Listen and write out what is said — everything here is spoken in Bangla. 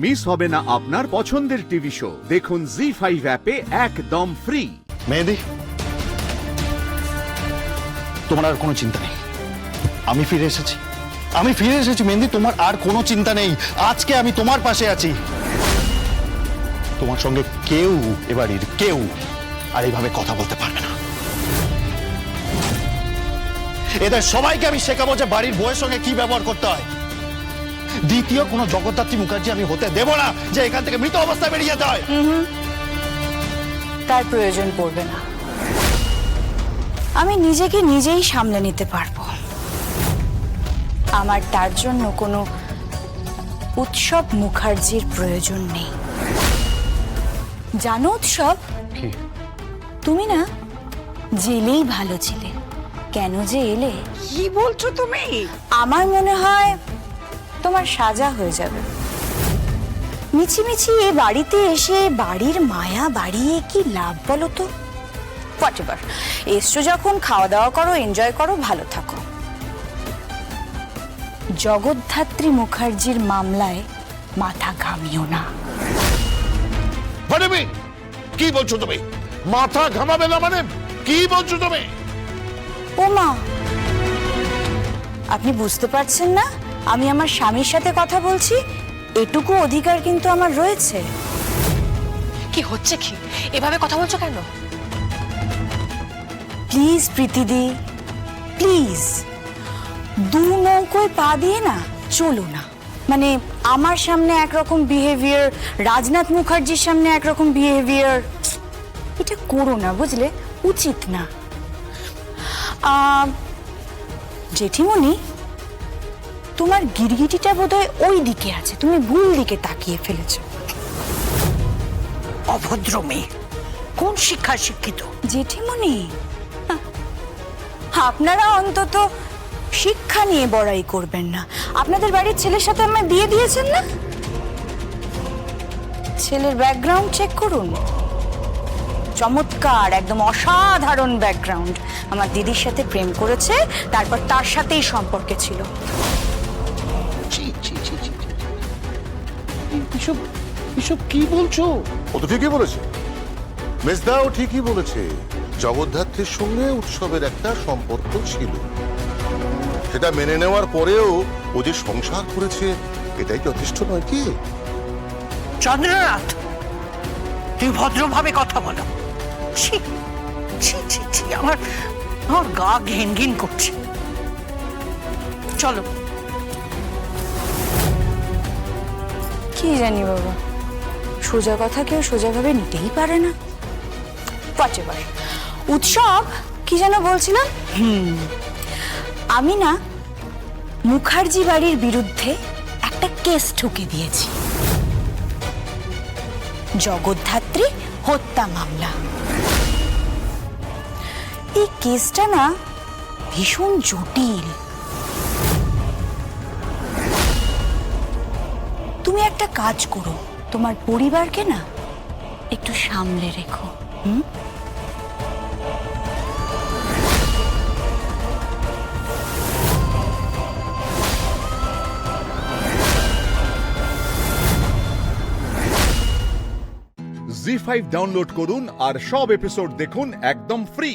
মিস হবে না আপনার পছন্দের টিভি শো। দেখুন জি5 অ্যাপে একদম ফ্রি। মেহেদি, তোমার আর কোনো চিন্তা নেই, আমি ফিরে এসেছি। মেহেদি, তোমার আর কোনো চিন্তা নেই। আজকে আমি তোমার পাশে আছি। তোমার সঙ্গে কেউ, এবাড়ির কেউ আর এইভাবে কথা বলতে পারবে না। এদের সবাইকে আমি শেখাবো যে বাড়ির বউয়ের সঙ্গে কি ব্যবহার করতে হয়। দ্বিতীয় কোনো জগদ্ধাত্রী মুখার্জি আমি হতে দেব না যে এখান থেকে মৃত অবস্থায় বেরিয়ে যেতে হয়। তার প্রয়োজন পড়বে না, আমি নিজেকে নিজেই সামলে নিতে পারবো। আমার তার জন্য কোনো উৎসব মুখার্জির প্রয়োজন নেই। জানো উৎসব, তুমি না জেলেই ভালো ছিলে। কেন যে এলে? কি বলছো তুমি? আমার মনে হয় তোমার সাজা হয়ে যাবে। মিছিমিছি এ বাড়িতে এসে বাড়ির মায়া বাড়িয়ে কি লাভ বলো তো? হোয়াটএভার, এসছো যখন খাওয়া দাওয়া করো, এনজয় করো, ভালো থাকো। জগদ্ধাত্রী মুখার্জির মামলায় মাথা ঘামিও না। কি বলছো তুমি? মাথা ঘামাবে না মানে কি বলছো তুমি? ও মা, আপনি বুঝতে পারছেন না আমি আমার স্বামীর সাথে কথা বলছি? এটুকু অধিকার কিন্তু আমার রয়েছে। কি হচ্ছে কি? এভাবে কথা বলছো কেন? প্লিজ প্রীতিদি, প্লিজ, দু নৌকোয় পা দিয়ে না চলো না। মানে আমার সামনে একরকম বিহেভিয়ার, রাজনাথ মুখার্জির সামনে একরকম বিহেভিয়ার, এটা করো না, বুঝলে? উচিত না। জেঠিমণি, তোমার গিরগিটিটা বোধহয় ওই দিকে আছে, তুমি ভুল দিকে তাকিয়ে ফেলেছো। অভদ্র মেয়ে, কোন শিক্ষায় শিক্ষিত? জেঠিমণি, আপনারা অন্তত শিক্ষা নিয়ে বড়াই করবেন না। আপনাদের বাড়ির ছেলের সাথে আমায় বিয়ে দিয়েছেন না? ছেলের ব্যাকগ্রাউন্ড চেক করুন, চমৎকার, একদম অসাধারণ ব্যাকগ্রাউন্ড। আমার দিদির সাথে প্রেম করেছে, তারপর তার সাথেই সম্পর্কে ছিল। এসব কি বলছো? ও তো ঠিকই বলেছে, মেজদাও ঠিকই বলেছে। জগদ্ধাত্রীর সঙ্গে উৎসবের একটা সম্পর্ক ছিল, সেটা মেনে নেওয়ার পরেও ও যে সংসার করেছে এটাই যথেষ্ট নয় কি? চন্দ্রনাথ, তুই ভদ্রভাবে কথা বলো। ছি ছি ছি ছি, আমার গা ঘিন ঘিন করছে। চলো। কি জানি বাবা, সোজা কথা কেউ সোজাভাবে নিতেই পারে না। হোয়াটএভার। উৎসব, কি যেন বলছিলাম? আমি না মুখার্জি বাড়ির বিরুদ্ধে একটা কেস ঠুকে দিয়েছি, জগদ্ধাত্রী হত্যা মামলা। এই কেসটা না ভীষণ জটিল। তুমি একটা কাজ করো, তোমার পরিবারকে না একটু সামলে রেখো। জি5 ডাউনলোড করুন আর সব এপিসোড দেখুন একদম ফ্রি।